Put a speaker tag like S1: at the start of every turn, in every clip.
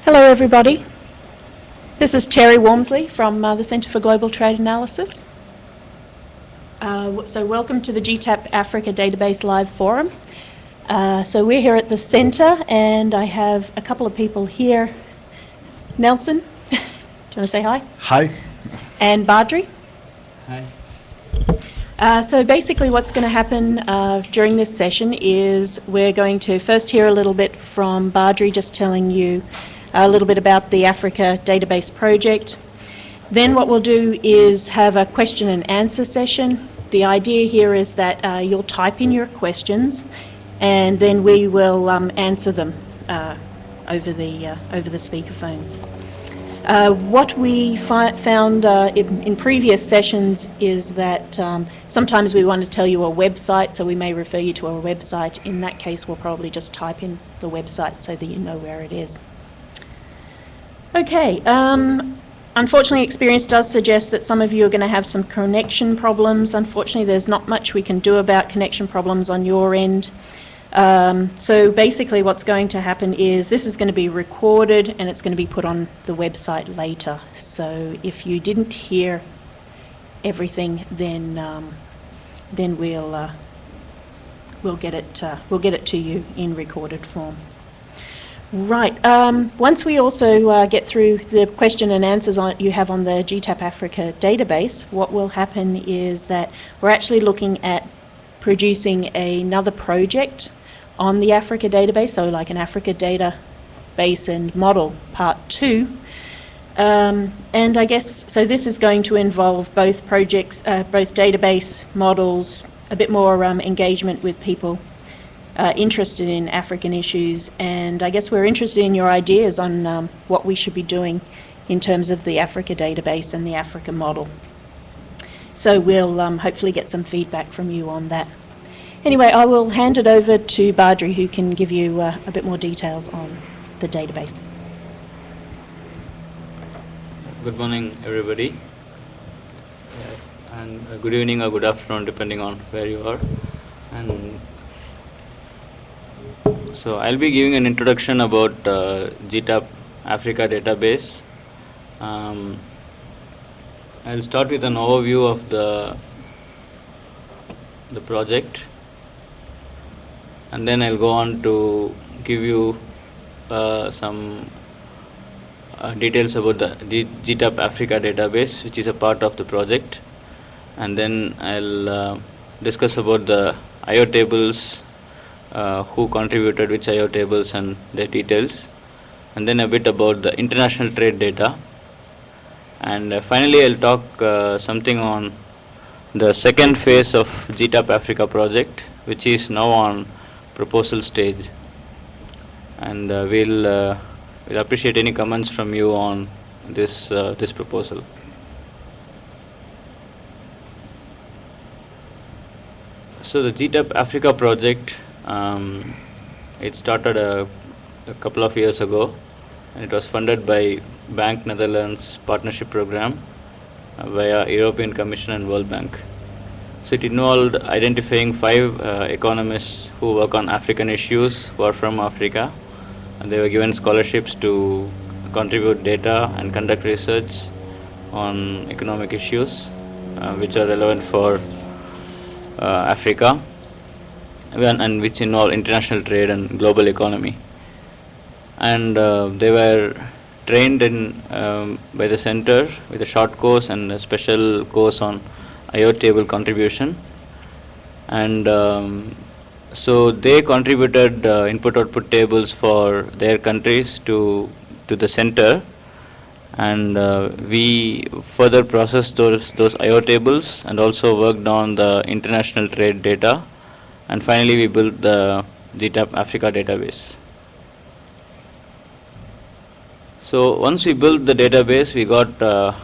S1: Hello everybody. This is Terry Walmsley from the Centre for Global Trade Analysis. So welcome to the GTAP Africa Data Base Live Forum. So we're here at the centre and I have a couple of people here. Nelson, do you want to say hi?
S2: Hi.
S1: And Badri.
S3: Hi.
S1: So basically what's going to happen during this session is we're going to first hear a little bit from Badri just telling you a little bit about the Africa Database project. Then what we'll do is have a question and answer session. The idea here is that you'll type in your questions and then we will answer them over the speakerphones. What we found in previous sessions is that sometimes we want to tell you a website, so we may refer you to a website. In that case, we'll probably just type in the website so that you know where it is. Okay, unfortunately experience does suggest that some of you are going to have some connection problems. Unfortunately, there's not much we can do about connection problems on your end. So basically what's going to happen is this is going to be recorded and it's going to be put on the website later. So if you didn't hear everything, then we'll get it to you in recorded form. Right. Once we also get through the question and answers you have on the GTAP Africa database, what will happen is that we're actually looking at producing another project on the Africa database, so like an Africa database and model part 2. And I guess, so this is going to involve both projects, both database models, a bit more engagement with people interested in African issues, and I guess we're interested in your ideas on what we should be doing in terms of the Africa database and the Africa model. So we'll hopefully get some feedback from you on that. Anyway, I will hand it over to Badri, who can give you a bit more details on the database.
S3: Good morning, everybody. And good evening or good afternoon, depending on where you are. And so I'll be giving an introduction about GTAP Africa Database. I'll start with an overview of the project, and then I'll go on to give you some details about the GTAP Africa Database, which is a part of the project, and then I'll discuss about the IO tables, who contributed which IO tables and their details, and then a bit about the international trade data, and finally I'll talk something on the second phase of GTAP Africa project, which is now on proposal stage, and we'll appreciate any comments from you on this proposal. So the GTAP Africa project, it started a couple of years ago, and it was funded by Bank Netherlands Partnership Program via European Commission and World Bank. So it involved identifying 5 economists who work on African issues who are from Africa, and they were given scholarships to contribute data and conduct research on economic issues which are relevant for Africa, and which involve international trade and global economy. And they were trained by the center with a short course and a special course on IO table contribution. And so they contributed input-output tables for their countries to the center, and we further processed those IO tables and also worked on the international trade data, and finally we built the GTAP Africa database. So once we built the database, we got a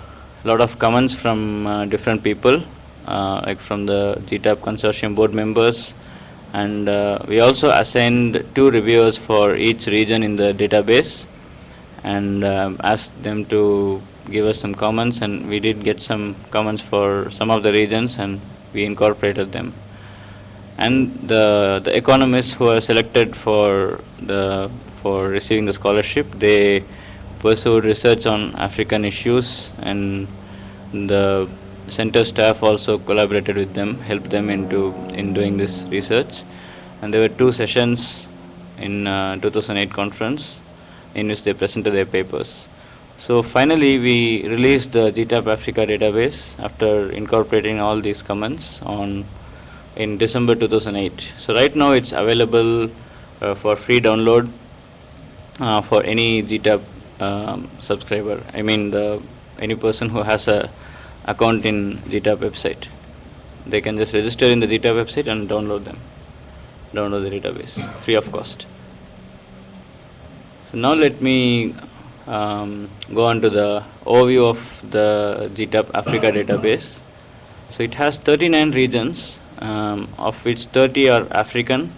S3: lot of comments from different people, like from the GTAP consortium board members, and we also assigned 2 reviewers for each region in the database, and asked them to give us some comments, and we did get some comments for some of the regions and we incorporated them. And the economists who are selected for receiving the scholarship, they pursued research on African issues, and the center staff also collaborated with them, helped them in doing this research. And there were 2 sessions in 2008 conference in which they presented their papers. So finally, we released the GTAP Africa database after incorporating all these comments in December 2008. So right now it's available for free download for any GTAP subscriber. I mean, any person who has a account in GTAP website. They can just register in the GTAP website and download the database free of cost. So now let me go on to the overview of the GTAP Africa database. So it has 39 regions, of which 30 are African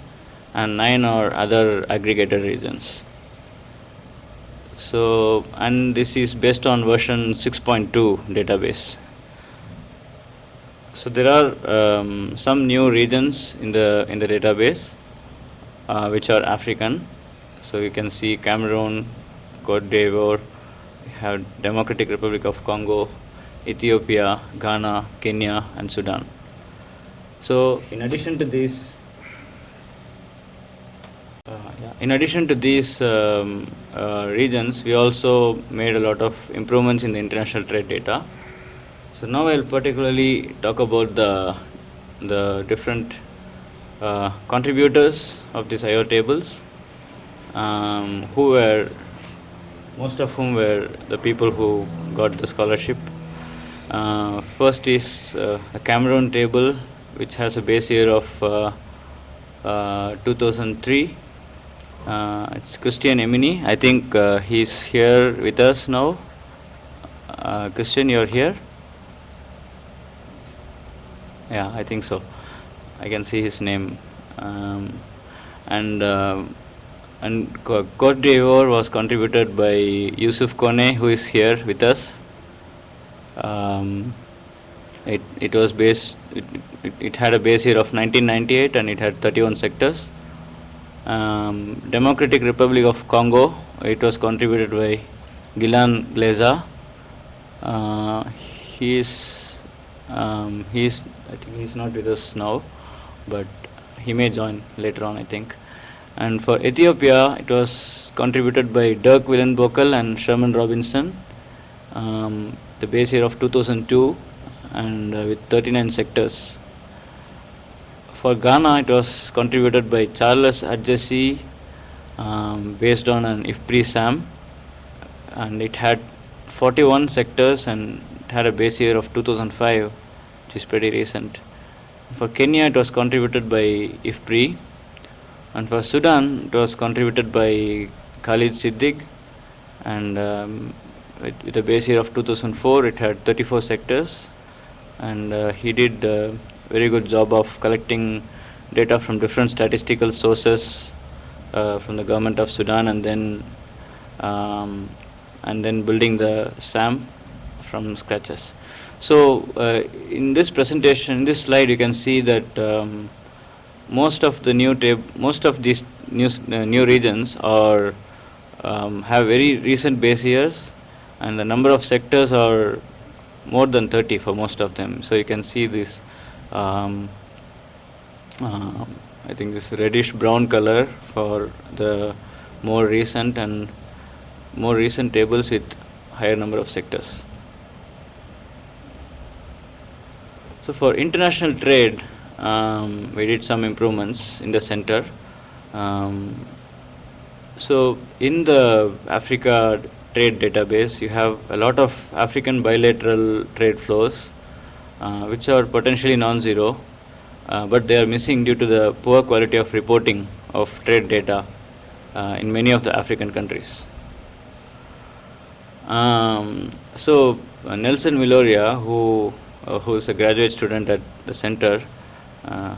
S3: and 9 are other aggregated regions. So, and this is based on version 6.2 database. So there are some new regions in the database which are African. So you can see Cameroon, Cote d'Ivoire, we have Democratic Republic of Congo, Ethiopia, Ghana, Kenya, and Sudan. So in addition to these, regions, we also made a lot of improvements in the international trade data. So now I'll particularly talk about the different contributors of these IO tables, most of whom were the people who got the scholarship. First is the Cameroon table, which has a base year of 2003. It's Christian Emini. I think he's here with us now. Christian, you're here? Yeah, I think so. I can see his name. And Cote d'Ivoire was contributed by Yusuf Kone, who is here with us. It was based. It had a base year of 1998, and it had 31 sectors. Democratic Republic of Congo. It was contributed by Gilan Gleza. I think he's not with us now, but he may join later on, I think. And for Ethiopia, it was contributed by Dirk Willenbokel and Sherman Robinson. The base year of 2002, and with 39 sectors. For Ghana, it was contributed by Charles Adjesi, based on an IFPRI SAM, and it had 41 sectors and it had a base year of 2005, which is pretty recent. For Kenya, it was contributed by IFPRI, and for Sudan, it was contributed by Khalid Siddiq, and with a base year of 2004, it had 34 sectors, and he did a very good job of collecting data from different statistical sources from the government of Sudan, and then building the SAM from scratches. So in this presentation, in this slide, you can see that most of these new regions are have very recent base years, and the number of sectors are more than 30 for most of them. So you can see this, I think this reddish brown color for the more recent tables with higher number of sectors. So for international trade, we did some improvements in the center. So in the Africa trade database, you have a lot of African bilateral trade flows, which are potentially non-zero, but they are missing due to the poor quality of reporting of trade data in many of the African countries. So Nelson Miloria, who is a graduate student at the center,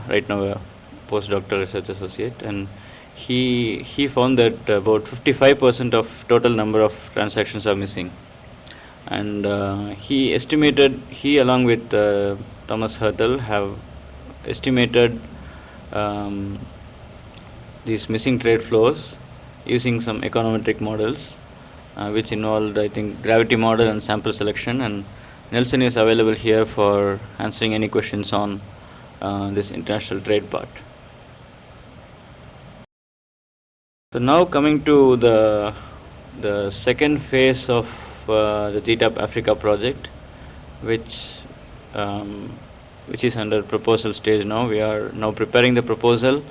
S3: right now a postdoctoral research associate, and he found that about 55% of total number of transactions are missing, and he along with Thomas Hertel have estimated these missing trade flows using some econometric models, which involved, I think, gravity model and sample selection. And Nelson is available here for answering any questions on this international trade part. So now coming to the second phase of the GTAP Africa project, which is under proposal stage now. We are now preparing the proposal.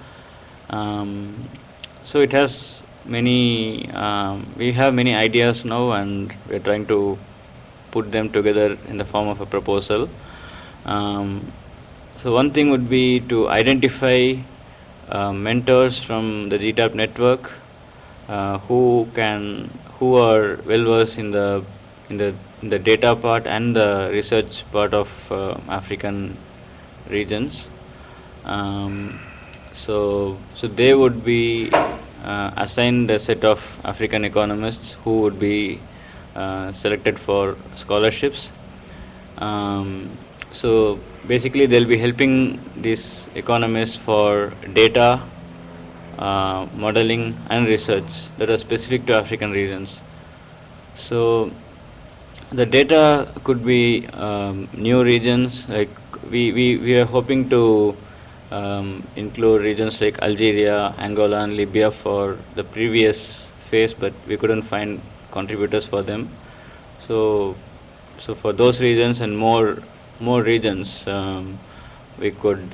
S3: So it has many, we have many ideas now, and we are trying to put them together in the form of a proposal. So one thing would be to identify mentors from the GTAP network who are well versed in the data part and the research part of African regions. So they would be assigned a set of African economists who would be selected for scholarships. So basically they'll be helping these economists for data, modeling and research that are specific to African regions. So the data could be new regions, like we are hoping to include regions like Algeria, Angola and Libya for the previous phase, but we couldn't find contributors for them. So for those regions and more regions, we could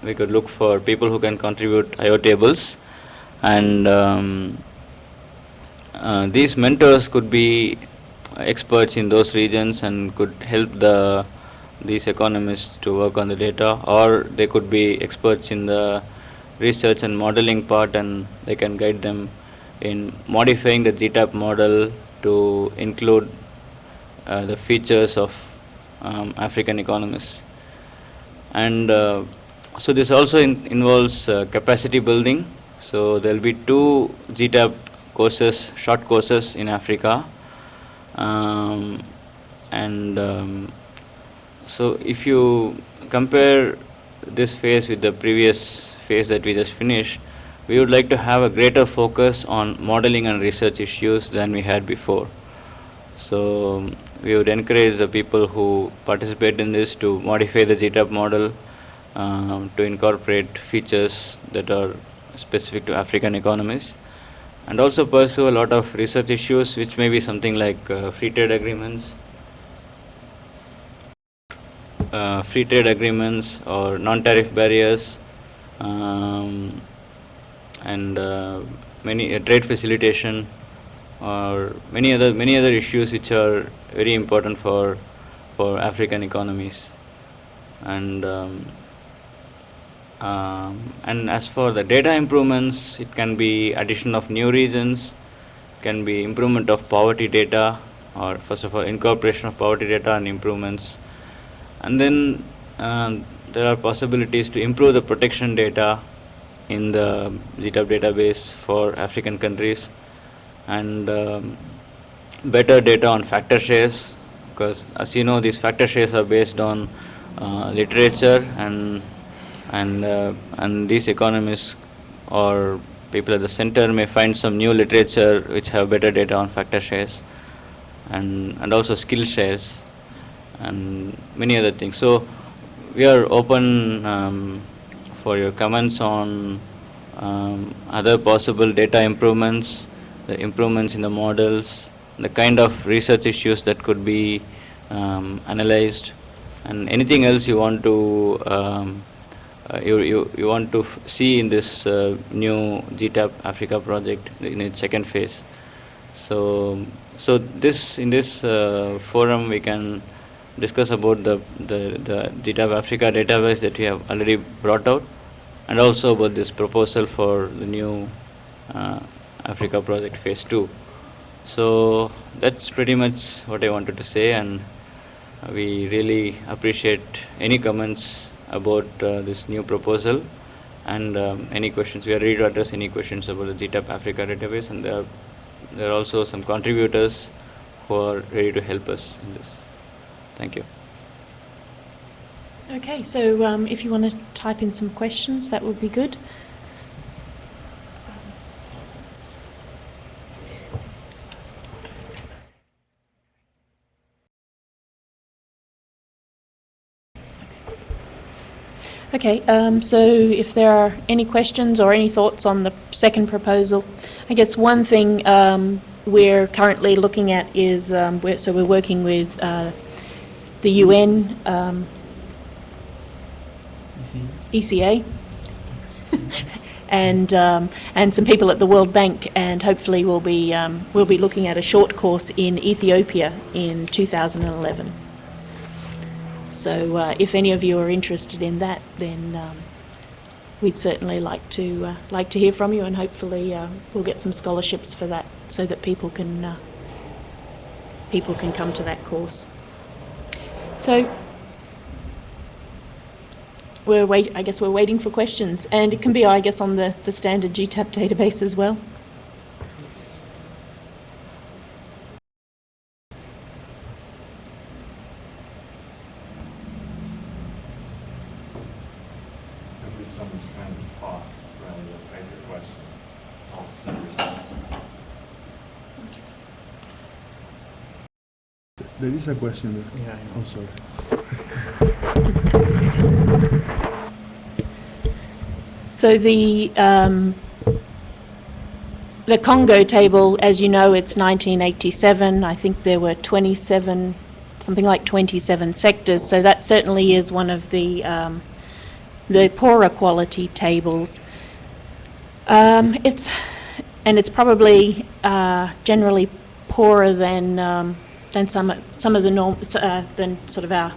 S3: look for people who can contribute IO tables, and these mentors could be experts in those regions and could help these economists to work on the data, or they could be experts in the research and modeling part, and they can guide them in modifying the GTAP model to include the features of African economists. And so this also involves capacity building. So there will be 2 GTAP courses, short courses in Africa, so if you compare this phase with the previous phase that we just finished, we would like to have a greater focus on modeling and research issues than we had before. So we would encourage the people who participate in this to modify the GTAP model to incorporate features that are specific to African economies, and also pursue a lot of research issues, which may be something like free trade agreements or non-tariff barriers, and many trade facilitation, or many other issues which are very important for African economies. And as for the data improvements, it can be addition of new regions, can be improvement of poverty data, or first of all incorporation of poverty data and improvements. And then there are possibilities to improve the protection data in the GTAP database for African countries, and better data on factor shares, because as you know, these factor shares are based on literature, and these economists or people at the center may find some new literature which have better data on factor shares, and also skill shares and many other things. So we are open for your comments on other possible data improvements, the improvements in the models, the kind of research issues that could be analyzed, and anything else you want to you want to see in this new GTAP Africa project in its second phase. So in this forum we can discuss about the GTAP Africa database that we have already brought out, and also about this proposal for the new Africa project phase 2. So that's pretty much what I wanted to say, and we really appreciate any comments about this new proposal, and any questions. We are ready to address any questions about the GTAP Africa database, and there are also some contributors who are ready to help us in this. Thank you.
S1: Okay, so if you want to type in some questions, that would be good. Okay, so if there are any questions or any thoughts on the second proposal, I guess one thing we're currently looking at is, we're working with the UN, ECA, and some people at the World Bank, and hopefully we'll be looking at a short course in Ethiopia in 2011. So if any of you are interested in that, then we'd certainly like to hear from you, and hopefully we'll get some scholarships for that, so that people can come to that course. So I guess we're waiting for questions, and it can be, I guess, on the standard GTAP database as well.
S2: Someone's trying to talk rather than type your questions. I'll send a response.
S4: There is a question there.
S2: Yeah, I know.
S4: I'm sorry.
S1: So the Congo Table, as you know, it's 1987. I think there were 27, something like 27 sectors. So that certainly is one of the poorer quality tables. It's probably generally poorer than some of the than sort of our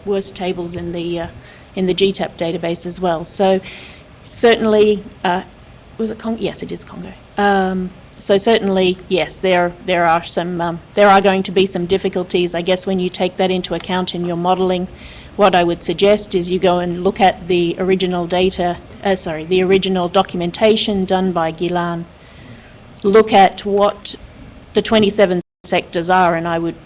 S1: worst tables in the GTAP database as well. So certainly, was it Congo? Yes, it is Congo. So certainly, yes, there are going to be some difficulties. I guess when you take that into account in your modelling, what I would suggest is you go and look at the original the original documentation done by Gilan. Look at what the 27 sectors are, and I would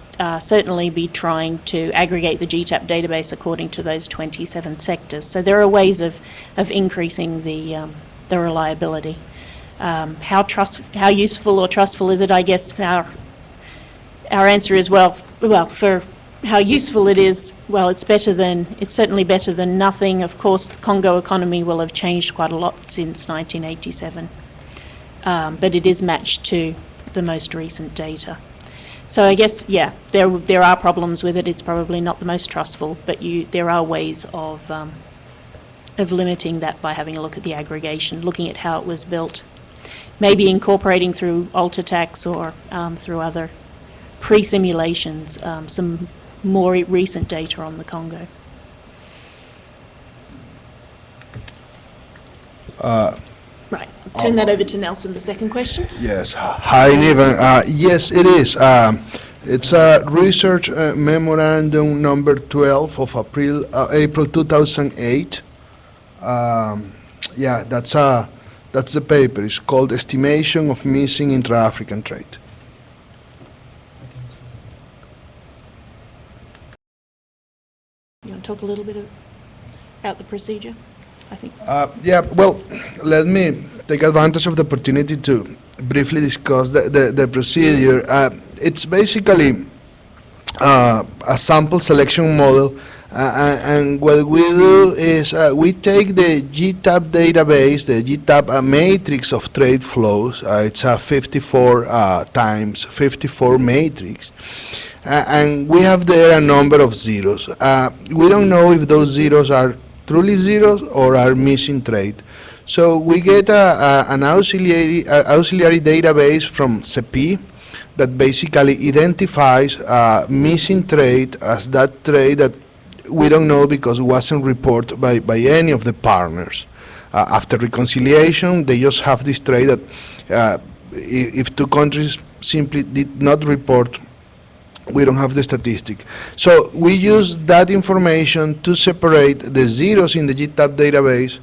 S1: certainly be trying to aggregate the GTAP database according to those 27 sectors. So there are ways of increasing the reliability. How useful or trustful is it? I guess our answer is well for how useful it is. Well, it's certainly better than nothing. Of course, the Congo economy will have changed quite a lot since 1987, but it is matched to the most recent data. So I guess, yeah, there are problems with it. It's probably not the most trustful, but there are ways of limiting that by having a look at the aggregation, looking at how it was built, maybe incorporating through alt attacks or through other pre-simulations some more recent data on the Congo. Right, I'll turn that over to Nelson, the second question.
S4: Yes. Hi, Niven. Yes, it is. It's a research memorandum number 12 of April 2008. Yeah, that's the paper. It's called Estimation of Missing Intra-African Trade.
S1: You want to talk a little bit about the procedure, I think?
S4: Yeah, well, let me take advantage of the opportunity to briefly discuss the procedure. It's basically a sample selection model, and what we do is we take the GTAP database, the GTAP matrix of trade flows. It's a 54 times 54 matrix. And we have there a number of zeros. We don't know if those zeros are truly zeros or are missing trade. So we get an auxiliary database from CEPI that basically identifies missing trade as that trade that we don't know because it wasn't reported by any of the partners. After reconciliation, they just have this trade that if two countries simply did not report, we don't have the statistic. So we use that information to separate the zeros in the GTAP database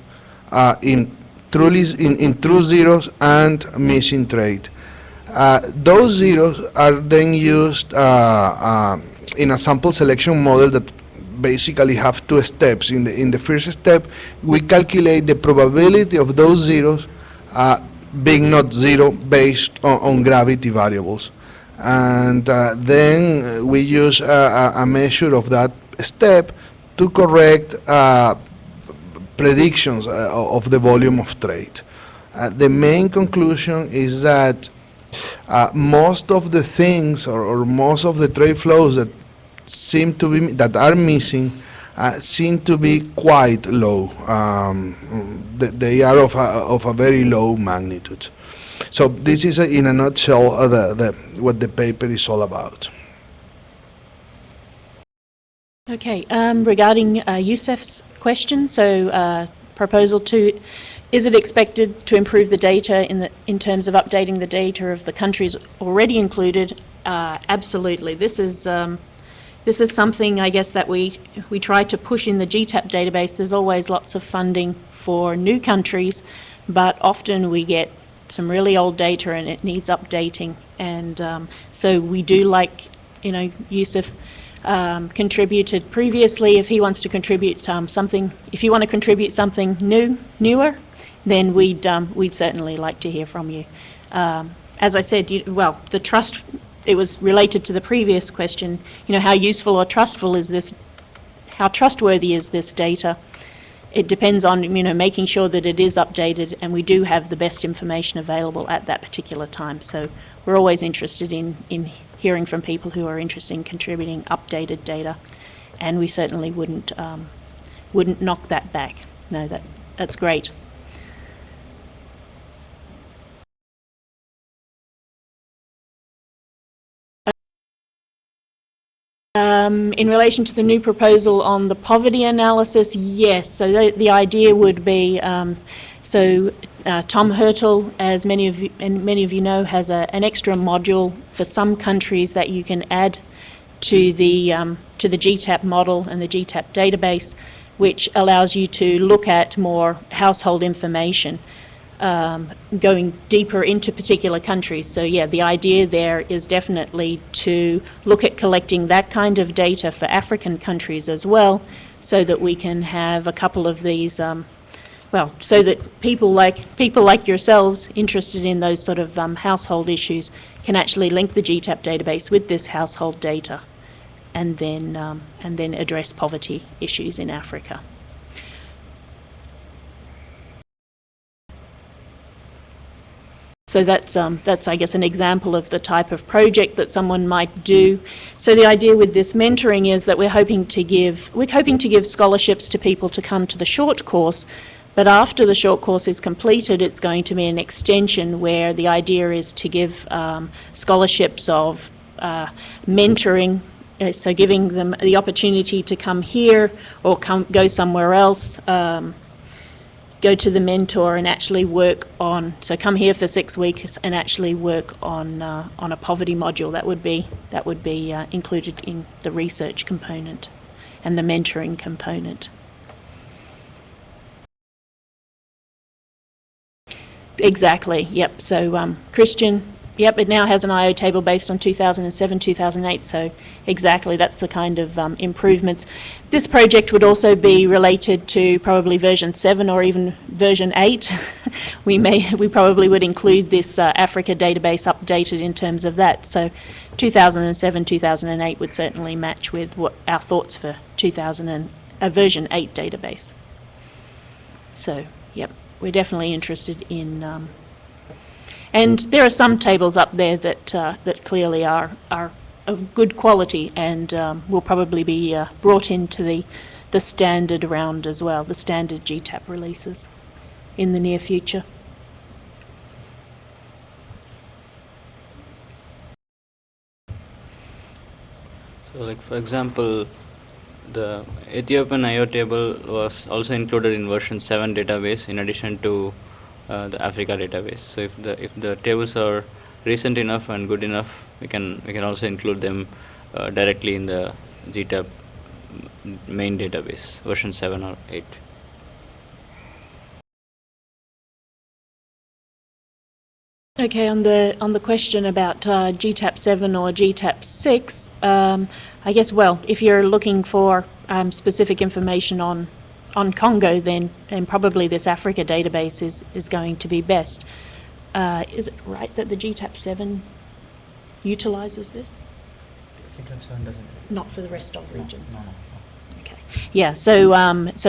S4: in true zeros and missing trade. Those zeros are then used in a sample selection model that basically have two steps. In the first step, we calculate the probability of those zeros being not zero based on gravity variables. And then we use a measure of that step to correct predictions of the volume of trade. The main conclusion is that most of the things or most of the trade flows that seem to be that are missing seem to be quite low. They are of a very low magnitude. So this is in a nutshell what the paper is all about.
S1: Okay, regarding Youssef's question, so proposal 2, is it expected to improve the data in terms of updating the data of the countries already included? Absolutely. This is something, I guess, that we try to push in the GTAP database. There's always lots of funding for new countries, but often we get some really old data and it needs updating. And so we do, like, Youssef contributed previously. If he wants to contribute something, if you want to contribute something newer, then we'd certainly like to hear from you. As I said, the trust, it was related to the previous question, how useful or trustful is this, how trustworthy is this data? It depends on, making sure that it is updated and we do have the best information available at that particular time. So we're always interested in hearing from people who are interested in contributing updated data, and we certainly wouldn't knock that back. No, that's great. In relation to the new proposal on the poverty analysis, yes. So the idea would be, Tom Hurtle, as many of you know, has an extra module for some countries that you can add to the GTAP model and the GTAP database, which allows you to look at more household information, going deeper into particular countries. So yeah, the idea there is definitely to look at collecting that kind of data for African countries as well, so that we can have a couple of these, so that people like yourselves interested in those sort of household issues can actually link the GTAP database with this household data, and then address poverty issues in Africa. So that's I guess an example of the type of project that someone might do. So the idea with this mentoring is that we're hoping to give scholarships to people to come to the short course, but after the short course is completed, it's going to be an extension where the idea is to give scholarships of mentoring, so giving them the opportunity to come here or go somewhere else, go to the mentor and actually work on, so come here for 6 weeks and actually work on a poverty module. That would be included in the research component and the mentoring component. Exactly, yep. So Christian, yep, it now has an IO table based on 2007, 2008, so exactly, that's the kind of improvements. This project would also be related to probably version 7 or even version 8. We probably would include this Africa database updated in terms of that. So 2007, 2008 would certainly match with what our thoughts for version 8 database. So, yep, we're definitely interested in and there are some tables up there that clearly are of good quality and will probably be brought into the standard round as well, the standard GTAP releases in the near future.
S3: So, like, for example, the Ethiopian IO table was also included in version 7 database in addition to the Africa database. So if the tables are recent enough and good enough, we can also include them directly in the GTAP main database, version 7 or 8.
S1: Okay, on the question about GTAP 7 or GTAP 6, I guess, well, if you're looking for specific information on Congo, then probably this Africa database is going to be best. Is it right that the GTAP 7 utilises this?
S5: GTAP 7 doesn't.
S1: Not for the rest of regions?
S5: No.
S1: Okay. Yeah, so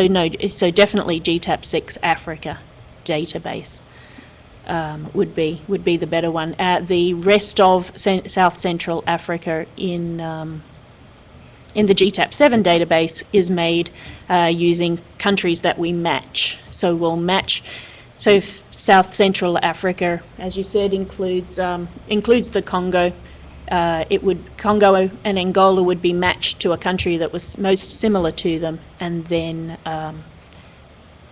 S1: no, so definitely GTAP 6 Africa database would be the better one. The rest of South Central Africa in the GTAP 7 database is made using countries that we match. So we'll match. So if South Central Africa, as you said, includes the Congo. Congo and Angola would be matched to a country that was most similar to them, and then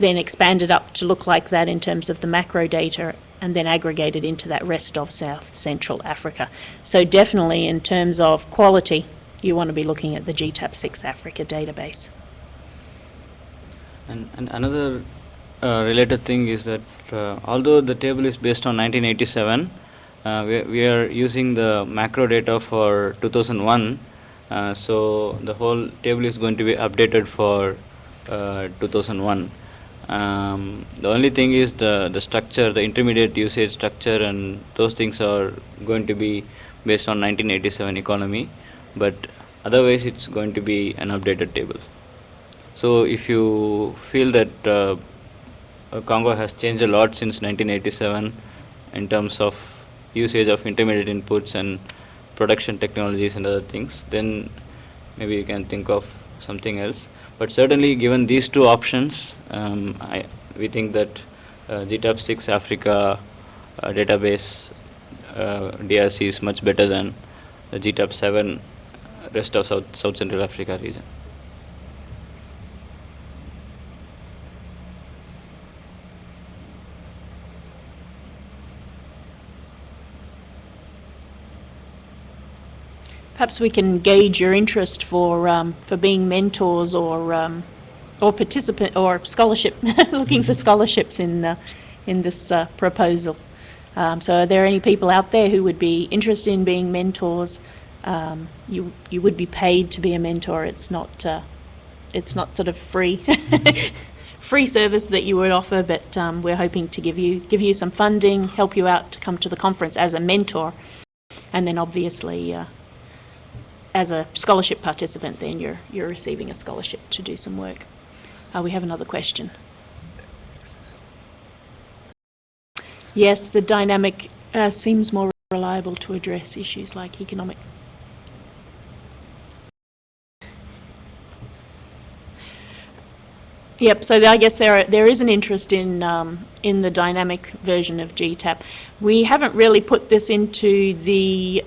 S1: expanded up to look like that in terms of the macro data, and then aggregated into that rest of South Central Africa. So definitely in terms of quality, you want to be looking at the GTAP 6 Africa database.
S3: And another related thing is that although the table is based on 1987, we are using the macro data for 2001, so the whole table is going to be updated for 2001. The only thing is the structure, the intermediate usage structure, and those things are going to be based on 1987 economy, but otherwise it's going to be an updated table. So if you feel that Congo has changed a lot since 1987 in terms of usage of intermediate inputs and production technologies and other things, then maybe you can think of something else. But certainly, given these two options, we think that GTAP 6 Africa database DRC is much better than the GTAP 7 rest of South Central Africa region.
S1: Perhaps we can gauge your interest for being mentors or participant or scholarship, looking for scholarships in this proposal. So, are there any people out there who would be interested in being mentors? You would be paid to be a mentor. It's not sort of free free service that you would offer, but we're hoping to give you some funding, help you out to come to the conference as a mentor, and then obviously. As a scholarship participant, then you're receiving a scholarship to do some work. We have another question. Yes, the dynamic seems more reliable to address issues like economic. Yep. So I guess there is an interest in the dynamic version of GTAP. We haven't really put this into the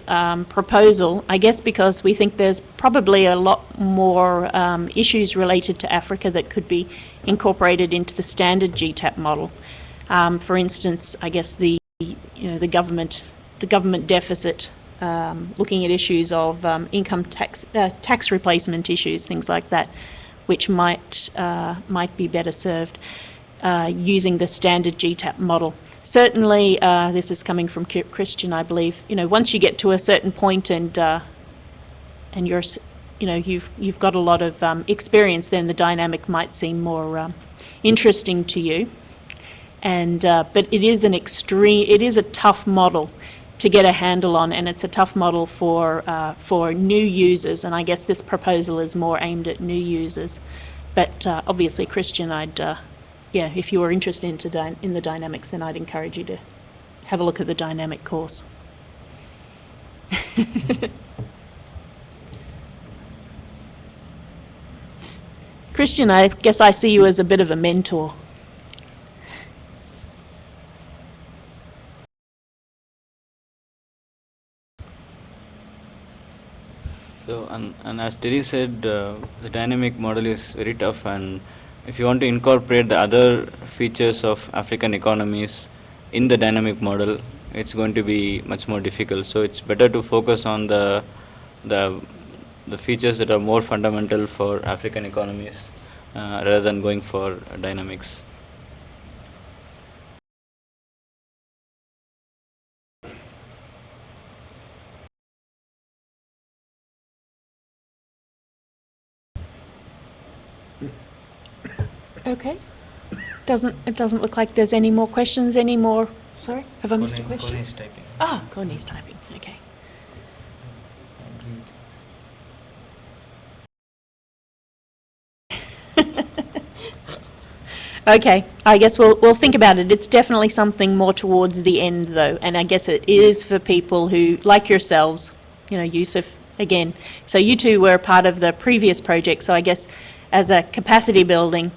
S1: proposal, I guess, because we think there's probably a lot more issues related to Africa that could be incorporated into the standard GTAP model. For instance, I guess the government deficit, looking at issues of income tax replacement issues, things like that, which might be better served using the standard GTAP model. Certainly, this is coming from Christian, I believe. Once you get to a certain point and you're, you've got a lot of experience, then the dynamic might seem more interesting to you. And but it is a tough model to get a handle on, and it's a tough model for new users. And I guess this proposal is more aimed at new users. But obviously, Christian, if you were interested in the dynamics, then I'd encourage you to have a look at the dynamic course. Christian, I guess I see you as a bit of a mentor.
S3: So, and as Terry said, the dynamic model is very tough, and if you want to incorporate the other features of African economies in the dynamic model, it's going to be much more difficult. So it's better to focus on the features that are more fundamental for African economies rather than going for dynamics.
S1: Okay. It doesn't look like there's any more questions anymore. Sorry, have I missed a question?
S3: Connie's typing.
S1: Ah, Connie's typing. Okay. Okay, I guess we'll think about it. It's definitely something more towards the end, though, and I guess it is for people who, like yourselves, Yusuf, again. So you two were part of the previous project, so I guess as a capacity building,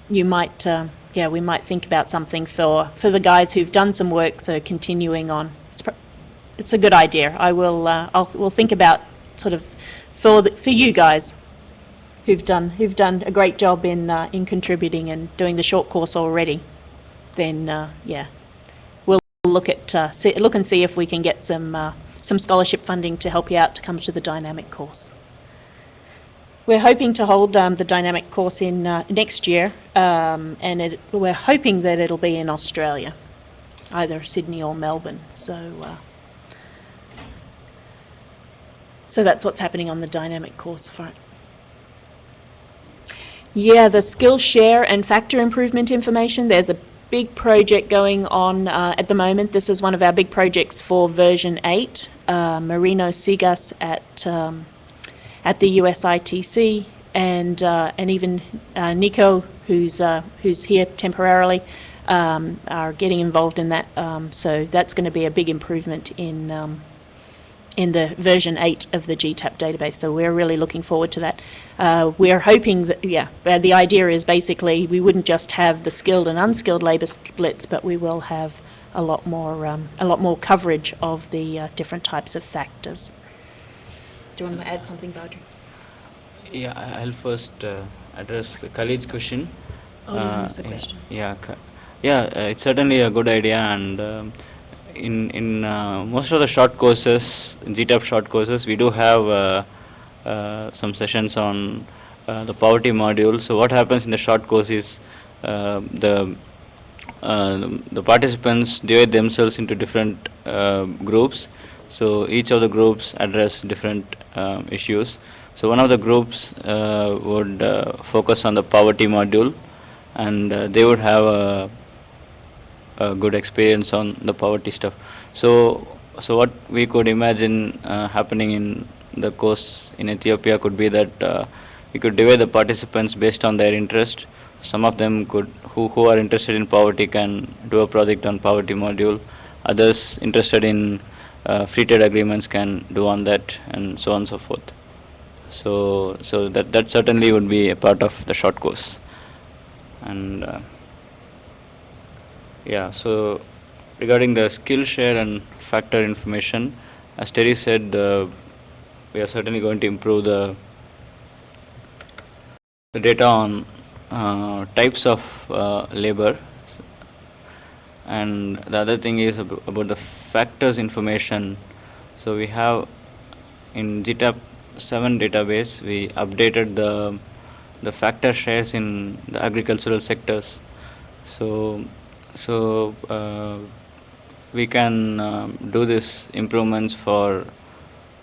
S1: you might, we might think about something for the guys who've done some work, so continuing on. It's a good idea. We'll think about sort of for you guys who've done a great job in contributing and doing the short course already. Then we'll look and see if we can get some scholarship funding to help you out to come to the dynamic course. We're hoping to hold the dynamic course in next year, and we're hoping that it'll be in Australia, either Sydney or Melbourne. So that's what's happening on the dynamic course front. Yeah, the skill share and factor improvement information, there's a big project going on at the moment. This is one of our big projects for version 8. Marino Sigas at the USITC and even Nico, who's here temporarily, are getting involved in that. So that's going to be a big improvement in the version 8 of the GTAP database. So we're really looking forward to that. We're hoping that, the idea is basically we wouldn't just have the skilled and unskilled labour splits, but we will have a lot more coverage of the different types of factors. Do you want to add something, Badri?
S3: Yeah, I'll first address Khalid's question.
S1: Oh, you missed the question.
S3: It's certainly a good idea, and in most of the short courses, GTAP short courses, we do have some sessions on the poverty module. So what happens in the short course is the participants divide themselves into different groups. So each of the groups address different issues. So one of the groups would focus on the poverty module, and they would have a good experience on the poverty stuff. So what we could imagine happening in the course in Ethiopia could be that we could divide the participants based on their interest. Some of them who are interested in poverty can do a project on poverty module. Others interested in free trade agreements can do on that, and so on and so forth. So that certainly would be a part of the short course. And so regarding the skill share and factor information, as Terry said, we are certainly going to improve the data on types of labor. And the other thing is about the factors information. So we have in GTAP 7 database, we updated the factor shares in the agricultural sectors. So we can do this improvements for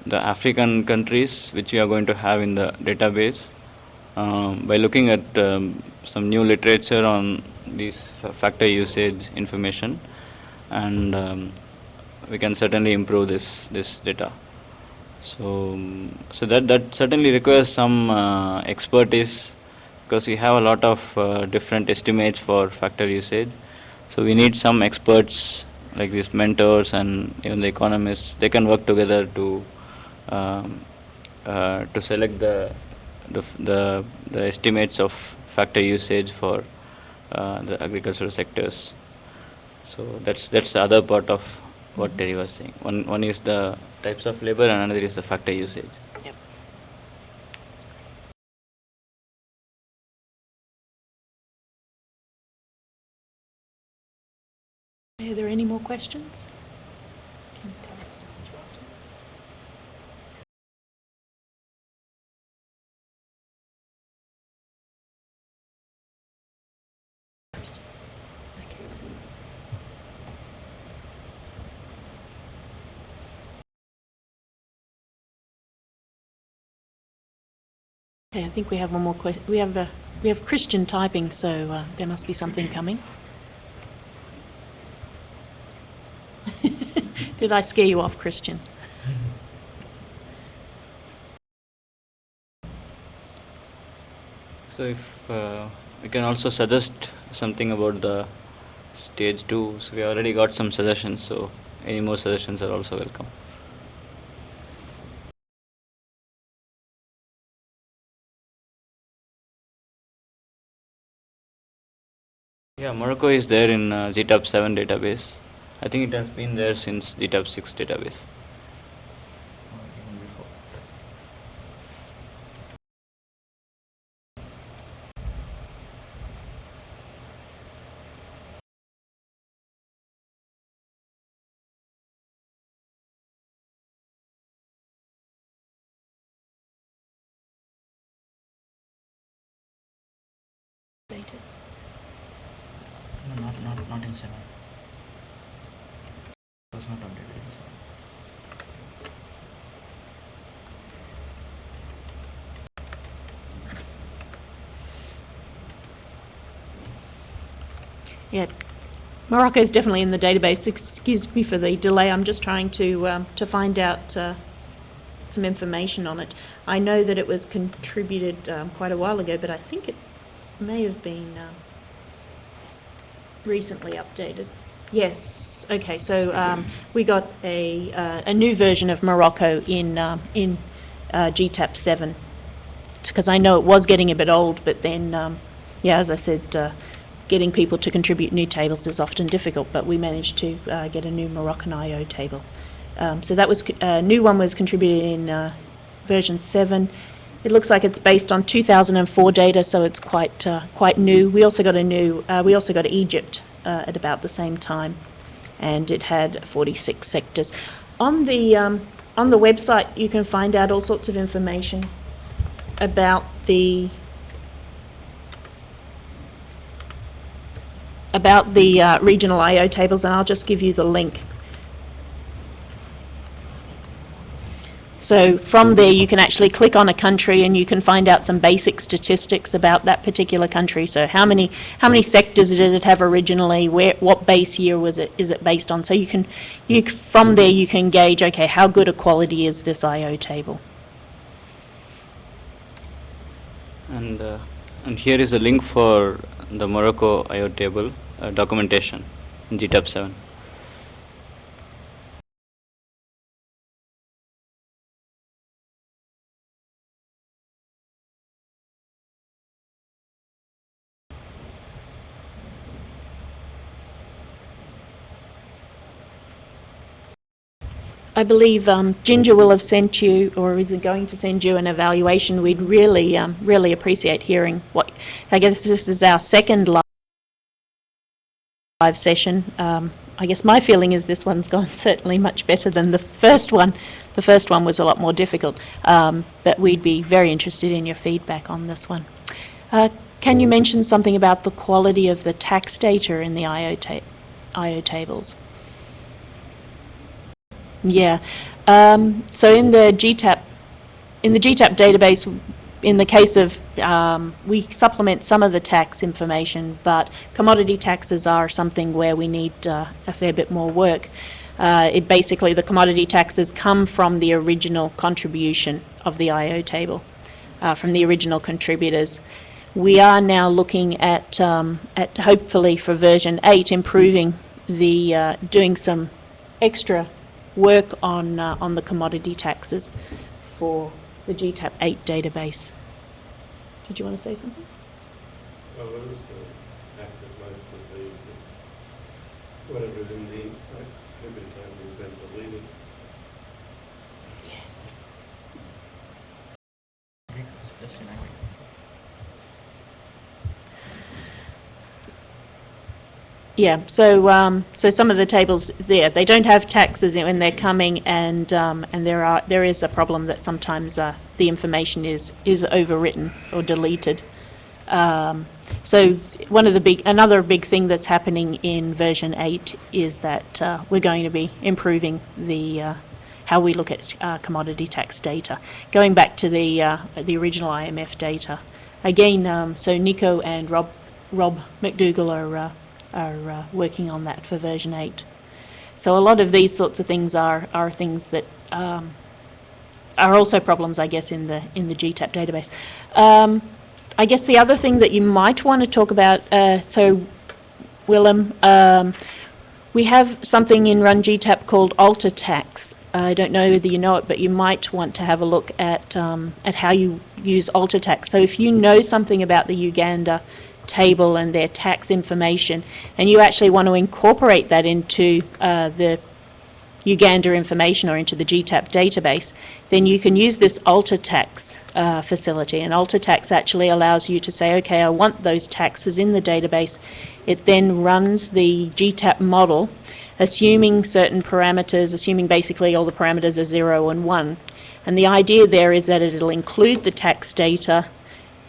S3: the African countries, which we are going to have in the database by looking at some new literature on these factor usage information, and we can certainly improve this data. So that certainly requires some expertise, because we have a lot of different estimates for factor usage. So we need some experts like these mentors and even the economists. They can work together to select the estimates of factor usage for the agricultural sectors. So that's the other part of what Terry was saying. One is the types of labor, and another is the factor usage.
S1: Yep. Are there any more questions? Okay, I think we have one more question. We have Christian typing, so there must be something coming. Did I scare you off, Christian?
S3: So if we can also suggest something about the stage 2. So we already got some suggestions, so any more suggestions are also welcome. Yeah, Morocco is there in GTAP 7 database. I think it has been there since GTAP 6 database. Or even before. No, not in 7. It was not updated in 7.
S1: Yeah, Morocco is definitely in the database. Excuse me for the delay. I'm just trying to find out some information on it. I know that it was contributed quite a while ago, but I think it may have been recently updated. Yes. Okay. So we got a new version of Morocco in GTAP 7, because I know it was getting a bit old, but then yeah, as I said, getting people to contribute new tables is often difficult, but we managed to get a new Moroccan IO table. So that was a new one was contributed in version 7. It looks like it's based on 2004 data, so it's quite new. We also got Egypt at about the same time, and it had 46 sectors. On the website, you can find out all sorts of information about the regional IO tables, and I'll just give you the link. So from there you can actually click on a country and you can find out some basic statistics about that particular country. So how many sectors did it have originally, what base year is it based on? So from there you can gauge, okay, how good a quality is this IO table.
S3: And here is a link for the Morocco IO table documentation in GTAP 7.
S1: I believe Ginger will have sent you, or is going to send you, an evaluation. We'd really appreciate hearing what. I guess this is our second live session. I guess my feeling is this one's gone certainly much better than the first one. The first one was a lot more difficult, but we'd be very interested in your feedback on this one. Can you mention something about the quality of the tax data in the IO tables? Yeah. So in the GTAP database, in the case of we supplement some of the tax information, but commodity taxes are something where we need a fair bit more work. Basically, the commodity taxes come from the original contribution of the IO table, from the original contributors. We are now looking at hopefully for version 8 improving doing some extra work on the commodity taxes for the GTAP 8 database. Did you want to say something?
S2: Well, what is the active most of these? Whatever's in the activity table is then deleted.
S1: Yeah, so some of the tables there, they don't have taxes when they're coming, and there is a problem that sometimes the information is overwritten or deleted. So another big thing that's happening in version 8 is that we're going to be improving how we look at commodity tax data, going back to the original IMF data. Again, so Nico and Rob McDougall are working on that for version 8. So a lot of these sorts of things are things that are also problems, I guess, in the GTAP database. I guess the other thing that you might want to talk about, so Willem, we have something in Run GTAP called alter tax. I don't know whether you know it, but you might want to have a look at how you use alter tax. So if you know something about the Uganda table and their tax information, and you actually want to incorporate that into the Uganda information or into the GTAP database, then you can use this alter tax facility. And alter tax actually allows you to say, okay, I want those taxes in the database. It then runs the GTAP model, assuming certain parameters, assuming basically all the parameters are 0 and 1. And the idea there is that it'll include the tax data,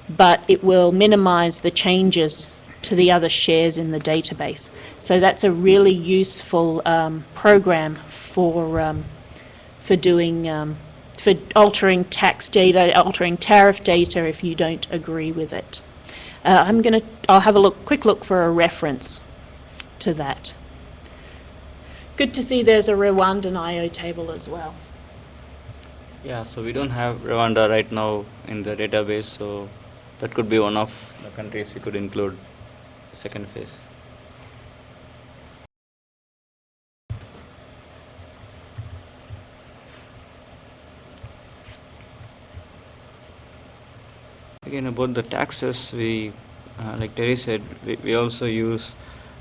S1: but it will minimize the changes to the other shares in the database. So that's a really useful program for doing for altering tax data, altering tariff data if you don't agree with it. I'll have a quick look for a reference to that. Good to see there's a Rwandan IO table as well.
S3: Yeah, so we don't have Rwanda right now in the database, so that could be one of the countries we could include second phase. Again, about the taxes, we, like Terry said, we also use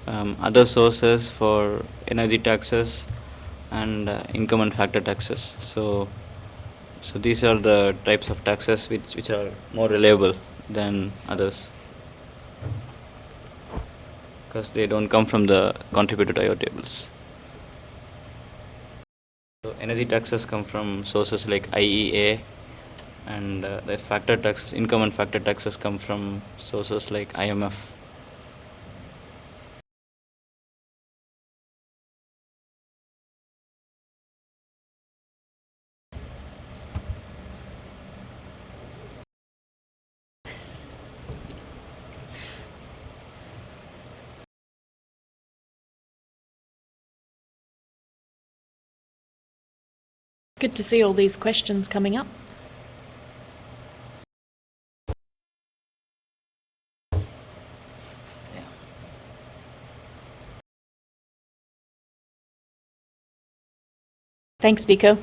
S3: other sources for energy taxes and income and factor taxes. So these are the types of taxes which are more reliable than others, because they don't come from the contributed IO tables. So energy taxes come from sources like IEA, and the factor taxes, income and factor taxes, come from sources like IMF.
S1: Good to see all these questions coming up. Thanks, Nico. Okay,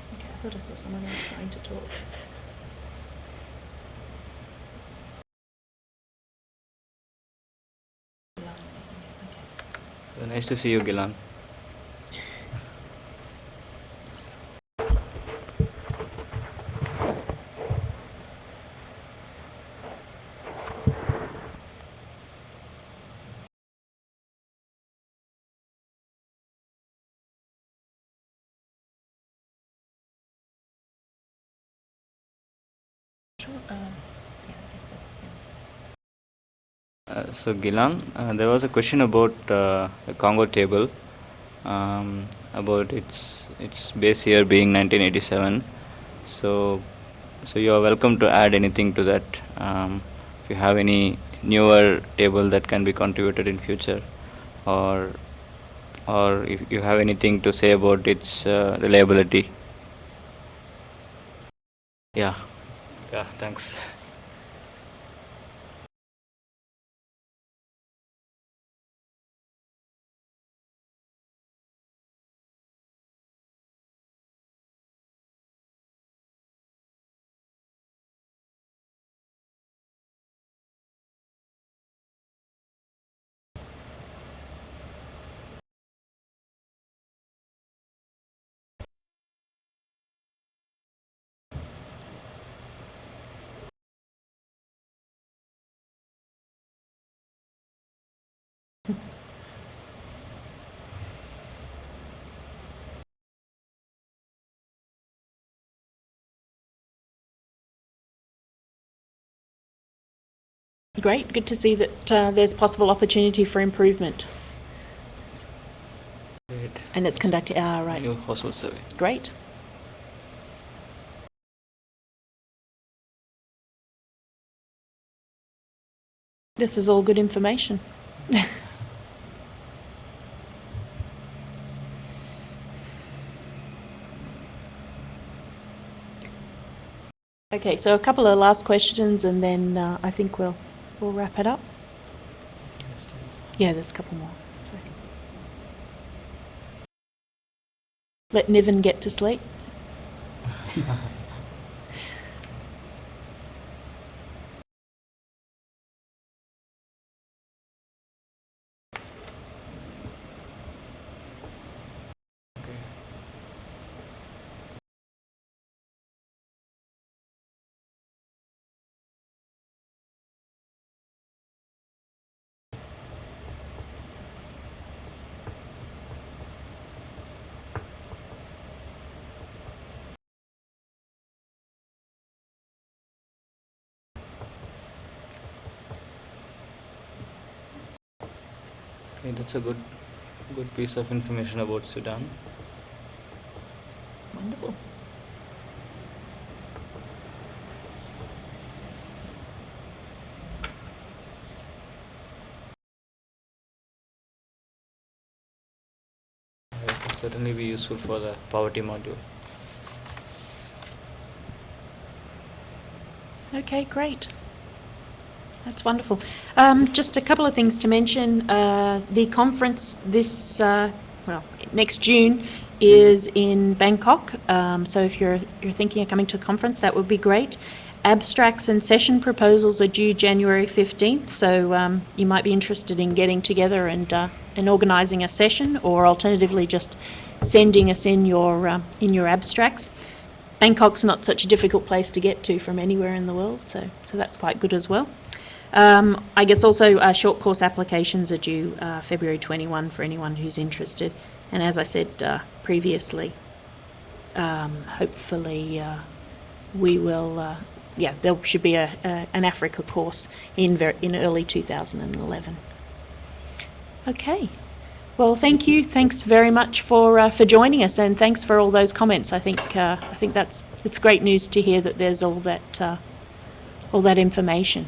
S1: I thought I saw someone else trying to talk.
S3: Nice to see you, Gilan. So Gilan, there was a question about the Congo Table, about its base year being 1987. So you are welcome to add anything to that. If you have any newer table that can be contributed in future, or if you have anything to say about its reliability. Yeah, thanks.
S1: Great, good to see that there's possible opportunity for improvement.
S3: Great.
S1: And it's conducted, right.
S3: New household survey.
S1: Great. This is all good information. Okay, so a couple of last questions and then I think we'll wrap it up. Yeah, there's a couple more. Sorry. Let Niven get to sleep.
S3: Okay, that's a good piece of information about Sudan.
S1: Wonderful.
S3: It will certainly be useful for the poverty module.
S1: Okay, great. That's wonderful. Just a couple of things to mention. The conference next June is in Bangkok. So if you're thinking of coming to a conference, that would be great. Abstracts and session proposals are due January 15th. So you might be interested in getting together and organising a session, or alternatively just sending us in your abstracts. Bangkok's not such a difficult place to get to from anywhere in the world, so that's quite good as well. I guess also short course applications are due February 21 for anyone who's interested. And as I said previously, hopefully we will, there should be an Africa course in early 2011. Okay. Well, thank you. Thanks very much for joining us, and thanks for all those comments. I think it's great news to hear that there's all that information.